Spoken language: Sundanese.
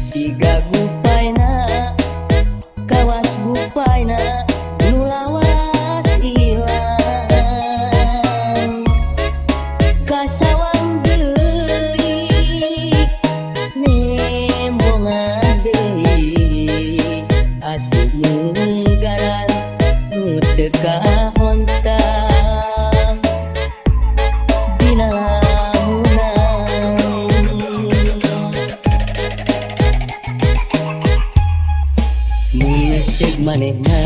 siga gupayna kawas gupayna nu lawas ilang kasawang deui nembongan deui asik negaran nu teu kahontang dina lamunan mun cek manehna